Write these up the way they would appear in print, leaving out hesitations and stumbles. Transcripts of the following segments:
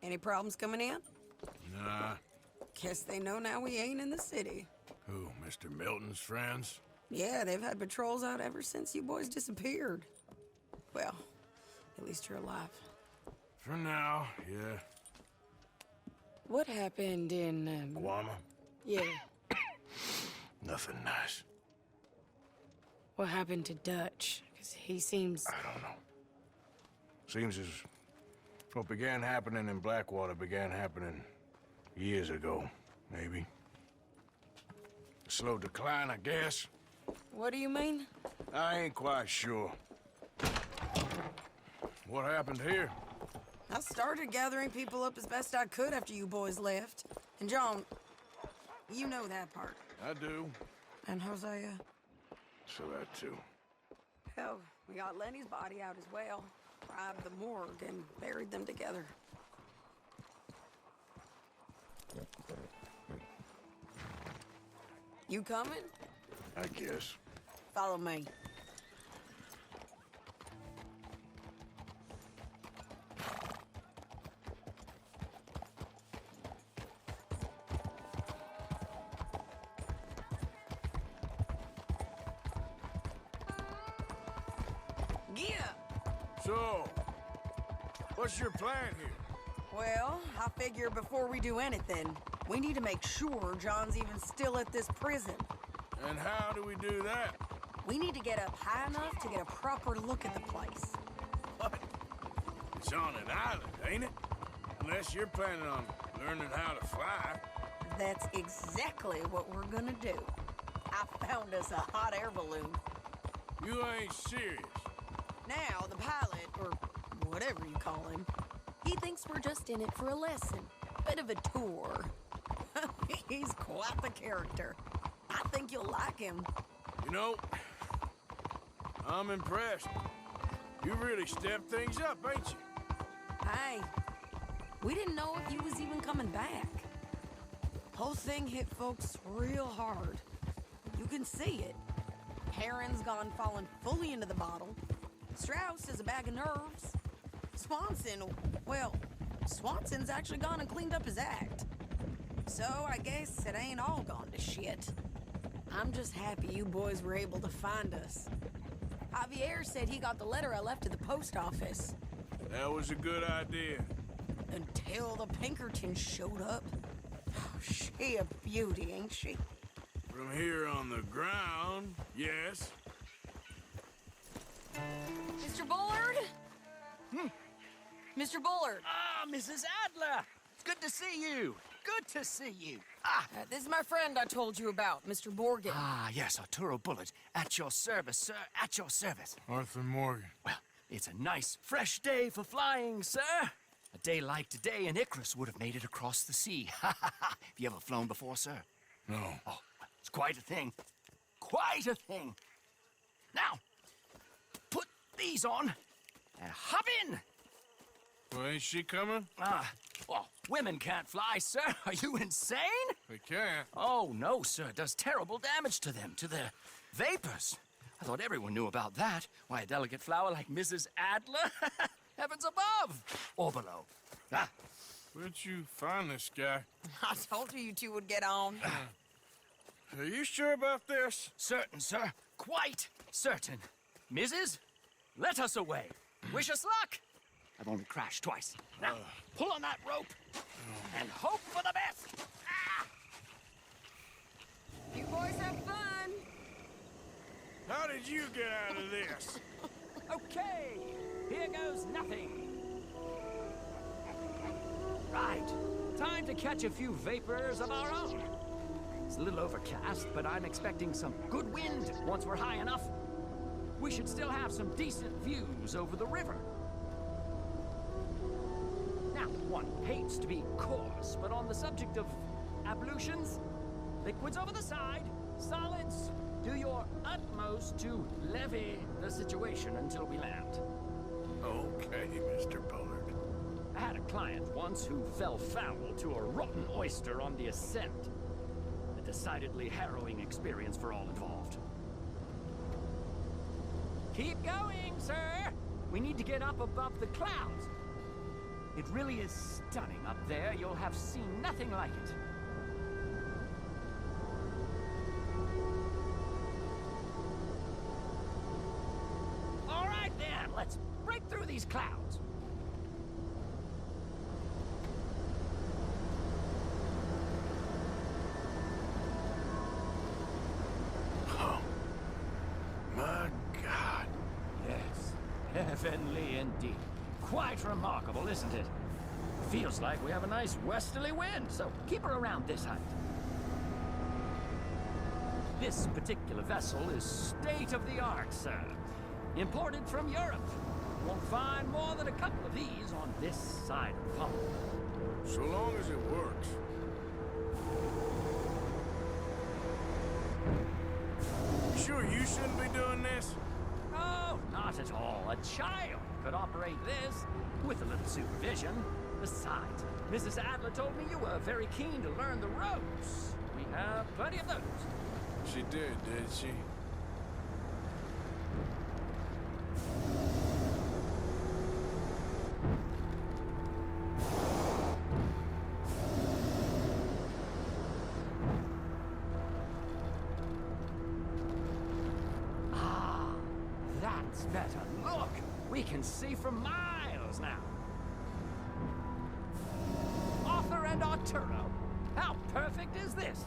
Any problems coming in? Nah. Guess they know now we ain't in the city. Who, Mr. Milton's friends? Yeah, they've had patrols out ever since you boys disappeared. Well, at least you're alive. For now, yeah. What happened in, Guama? Yeah. Nothing nice. What happened to Dutch? Because he seems... I don't know. Seems as what began happening in Blackwater began happening years ago, maybe. A slow decline, I guess. What do you mean? I ain't quite sure. What happened here? I started gathering people up as best I could after you boys left. And John, you know that part. I do. And Hosea? So that too. Hell, we got Lenny's body out as well. Robbed the morgue and buried them together. You coming? I guess. Follow me. So, what's your plan here? Well, I figure before we do anything, we need to make sure John's even still at this prison. And how do we do that? We need to get up high enough to get a proper look at the place. What? It's on an island, ain't it? Unless you're planning on learning how to fly. That's exactly what we're gonna do. I found us a hot air balloon. You ain't serious. Now, the pilot, or whatever you call him, he thinks we're just in it for a lesson. Bit of a tour. He's quite the character. I think you'll like him. You know, I'm impressed. You really stepped things up, ain't you? Hey, we didn't know if you was even coming back. Whole thing hit folks real hard. You can see it. Heron's gone falling fully into the bottle. Strauss is a bag of nerves. Swanson, well, Swanson's actually gone and cleaned up his act. So I guess it ain't all gone to shit. I'm just happy you boys were able to find us. Javier said he got the letter I left at the post office. That was a good idea. Until the Pinkertons showed up. Oh, she a beauty, ain't she? From here on the ground, yes. Mr. Bullard? Mr. Bullard. Ah, Mrs. Adler! It's good to see you. Good to see you. This is my friend I told you about, Mr. Morgan. Yes, Arturo Bullard. At your service, sir. At your service. Arthur Morgan. Well, it's a nice, fresh day for flying, sir. A day like today, an Icarus would have made it across the sea. Have you ever flown before, sir? No. Oh, well, it's quite a thing. Quite a thing. Now, put these on and hop in. Well, ain't she coming? Well, women can't fly, sir. Are you insane? They can't. Oh, no, sir. It does terrible damage to them, to their vapors. I thought everyone knew about that. Why, a delicate flower like Mrs. Adler? Heavens above! Or below. Where'd you find this guy? I told you two would get on. Are you sure about this? Certain, sir. Quite certain. Mrs., let us away. Wish us luck. I've only crashed twice. Now, pull on that rope and hope for the best. You boys have fun. How did you get out of this? Okay, here goes nothing. Right, time to catch a few vapors of our own. It's a little overcast, but I'm expecting some good wind once we're high enough. We should still have some decent views over the river. Now, one hates to be coarse, but on the subject of ablutions, liquids over the side, solids, do your utmost to levy the situation until we land. Okay, Mr. Bullard. I had a client once who fell foul to a rotten oyster on the ascent. A decidedly harrowing experience for all involved. Keep going, sir! We need to get up above the clouds. It really is stunning up there. You'll have seen nothing like it. All right then, let's break through these clouds. Oh, my God. Yes, heavenly indeed. Quite remarkable, isn't it? Feels like we have a nice westerly wind, so keep her around this height. This particular vessel is state-of-the-art, sir. Imported from Europe. Won't find more than a couple of these on this side of the pond. So long as it works. Sure you shouldn't be doing this? Oh, not at all. A child could operate this with a little supervision. Besides, Mrs. Adler told me you were very keen to learn the ropes. We have plenty of those. She did she? Ah, that's better. Look, we can see for miles now. Arthur and Arturo. How perfect is this?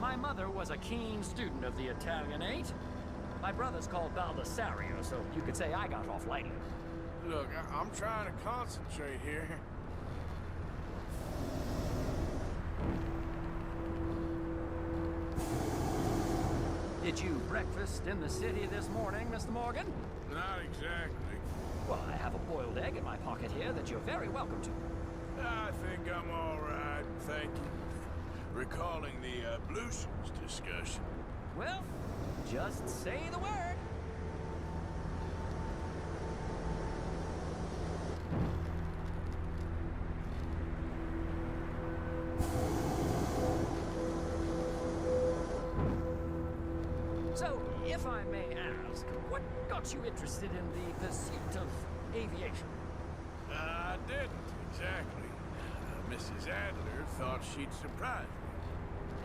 My mother was a keen student of the Italianate. My brother's called Baldessario, so you could say I got off lightly. Look, I'm trying to concentrate here. Did you breakfast in the city this morning, Mr. Morgan? Not exactly. Well, I have a boiled egg in my pocket here that you're very welcome to. I think I'm all right, thank you. Recalling the ablutions discussion. Well, just say the word. So, if I may ask, what got you interested in the pursuit of aviation? I didn't, exactly. Mrs. Adler thought she'd surprise me.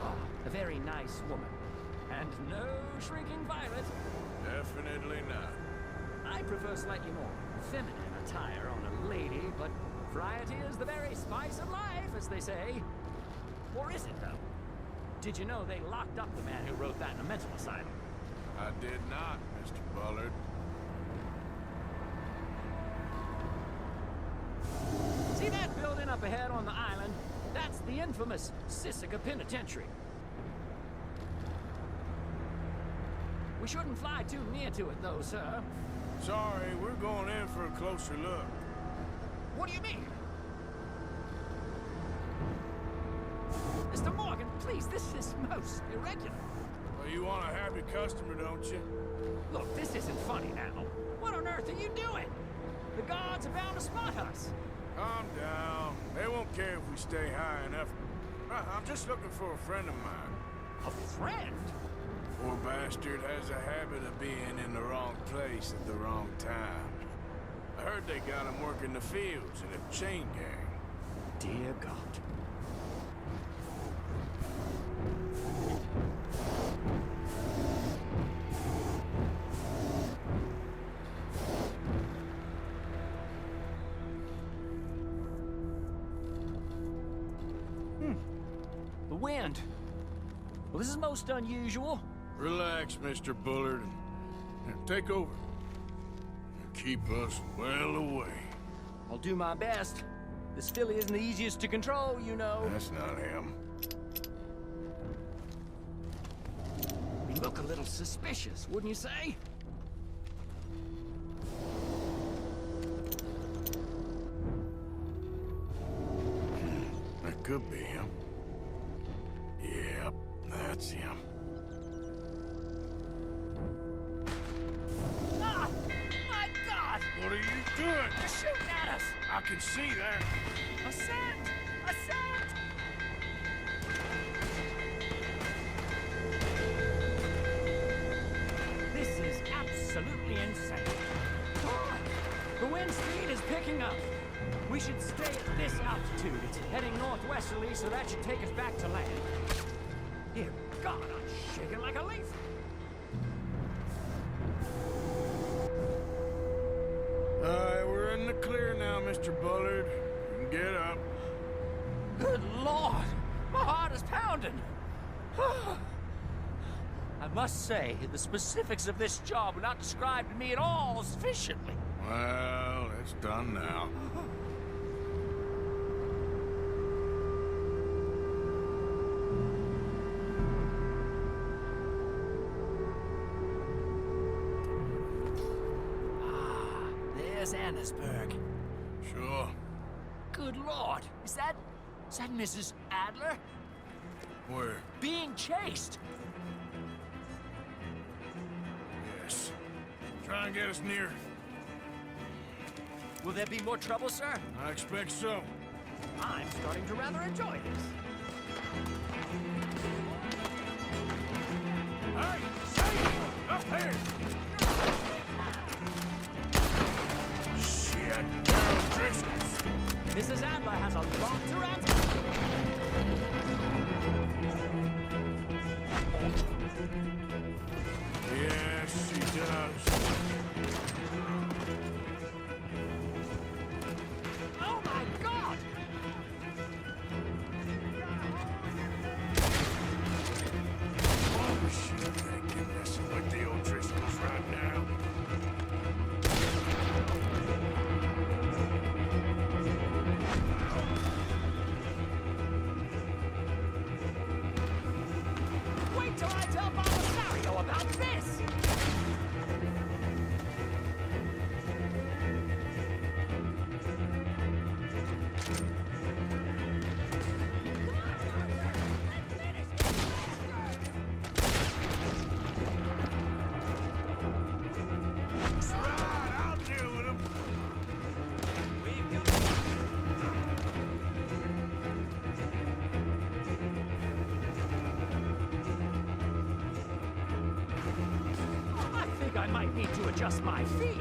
Ah, a very nice woman. And no shrinking violet. Definitely not. I prefer slightly more feminine attire on a lady, but variety is the very spice of life, as they say. Or is it, though? Did you know they locked up the man who wrote that in a mental asylum? I did not, Mr. Bullard. See that building up ahead on the island? That's the infamous Sisika Penitentiary. We shouldn't fly too near to it, though, sir. Sorry, we're going in for a closer look. What do you mean? Mr. Morgan, please, this is most irregular. Well, you want a happy customer, don't you? Look, this isn't funny now. What on earth are you doing? The guards are bound to spot us. Calm down. They won't care if we stay high enough. I'm just looking for a friend of mine. A friend? Poor bastard has a habit of being in the wrong place at the wrong time. I heard they got him working the fields in a chain gang. Dear God. The wind. Well, this is most unusual. Relax, Mr. Bullard, and take over. And keep us well away. I'll do my best. This filly isn't the easiest to control, you know. That's not him. We look a little suspicious, wouldn't you say? That could be him. Yep, that's him. Ah! My God! What are you doing? They're shooting at us! I can see that. Ascend! Ascend! This is absolutely insane. Ah! The wind speed is picking up. We should stay at this altitude. It's heading northwesterly, so that should take us back to land. Dear God, I'm shaking like a leaf. Alright, we're in the clear now, Mr. Bullard. You can get up. Good Lord! My heart is pounding! I must say, the specifics of this job were not described to me at all sufficiently. Well, it's done now. There's Annesburg. Sure. Good Lord! Is that Mrs. Adler? Where? Being chased! Yes. Try and get us near. Will there be more trouble, sir? I expect so. I'm starting to rather enjoy this. Hey! Say! Up here! Shit! Daryl Driscoll's! Mrs. Adler has a lot to answer. Yes, she does. Oh my God! Oh, shit, thank goodness. With the old Driscolls right now. Wait till I tell Belisario about this! Right, I'll deal with him. I think I might need to adjust my feet.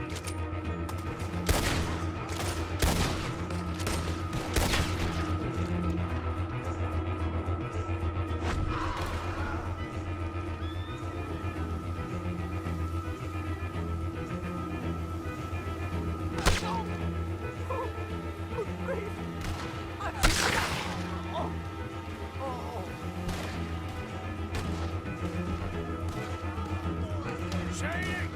Shady!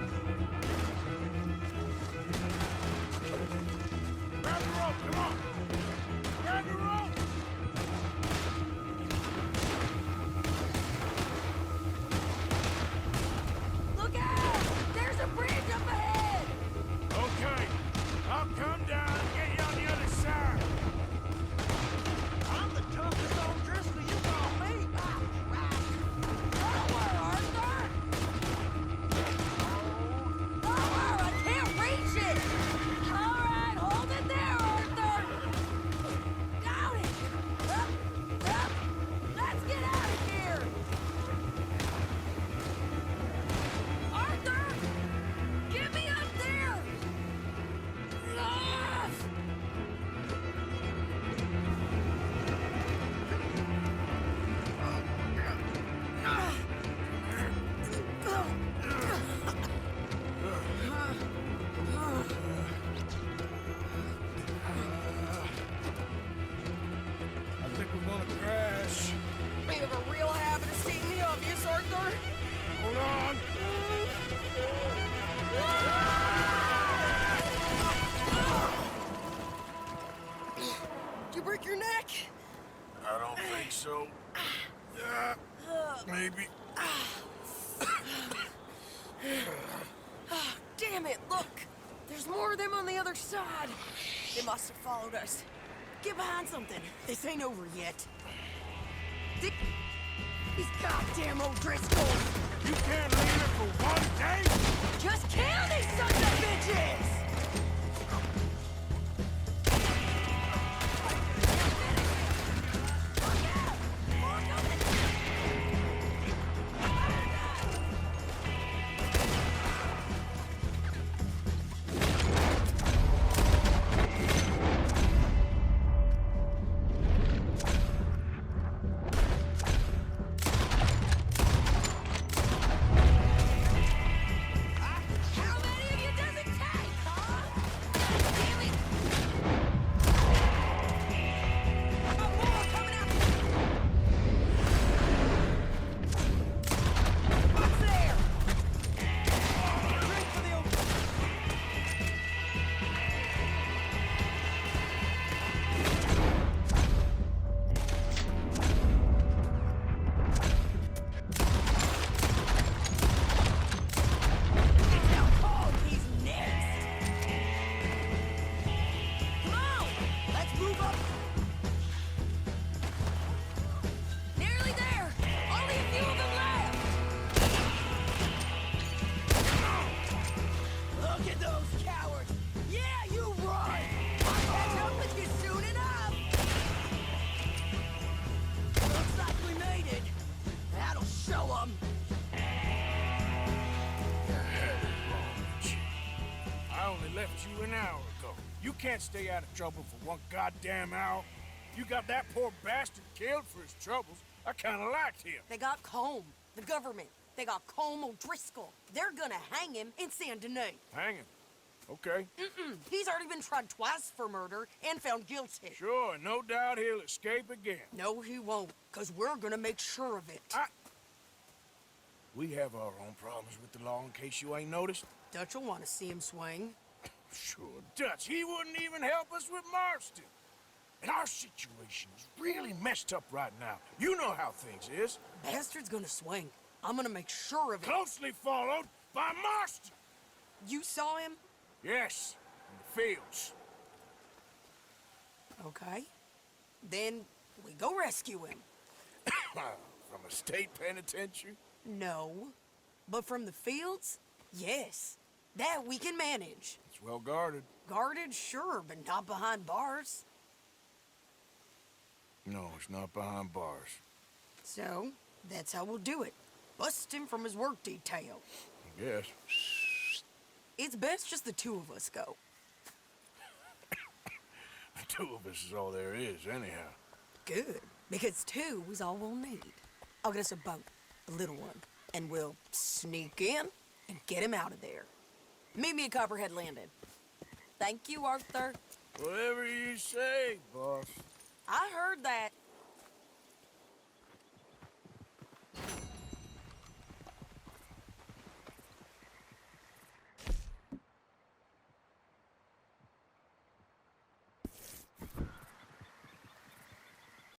Grab the rope, come on! Grab the rope! Look out! There's a bridge up ahead! Okay, I'll come down and get you on the other side. I'm the toughest old Driscoll you call me. Lower, Arthur! Lower! I can't reach it! All right, hold it there, Arthur! Down it! Up! Let's get out of here! Arthur! Get me up there! Ah! I think we're gonna crash. You have a real habit of stating the obvious, Arthur. Hold on. Did you break your neck? I don't think so. Maybe. Damn it, look! There's more of them on the other side. They must have followed us. Get behind something. This ain't over yet. These goddamn old Driscolls! You can't leave it for one day? Just kill these sons of bitches! you an hour ago. You can't stay out of trouble for one goddamn hour. You got that poor bastard killed for his troubles. I kinda liked him. They got Combe, the government. They got Combe O'Driscoll. They're gonna hang him in Saint Denis. Hang him. Okay. He's already been tried twice for murder and found guilty. Sure, no doubt he'll escape again. No, he won't, because we're gonna make sure of it. We have our own problems with the law, in case you ain't noticed. Dutch will want to see him swing. Sure, Dutch, he wouldn't even help us with Marston. And our situation is really messed up right now. You know how things is. Bastard's gonna swing. I'm gonna make sure of it. Closely followed by Marston. You saw him? Yes, in the fields. Okay. Then we go rescue him. From a state penitentiary? No. But from the fields? Yes. That we can manage. It's well guarded. Guarded, sure, but not behind bars. No, it's not behind bars. So, that's how we'll do it. Bust him from his work detail. I guess. It's best just the two of us go. The two of us is all there is, anyhow. Good, because two is all we'll need. I'll get us a boat, a little one, and we'll sneak in and get him out of there. Meet me at Copperhead Landing. Thank you, Arthur. Whatever you say, boss. I heard that.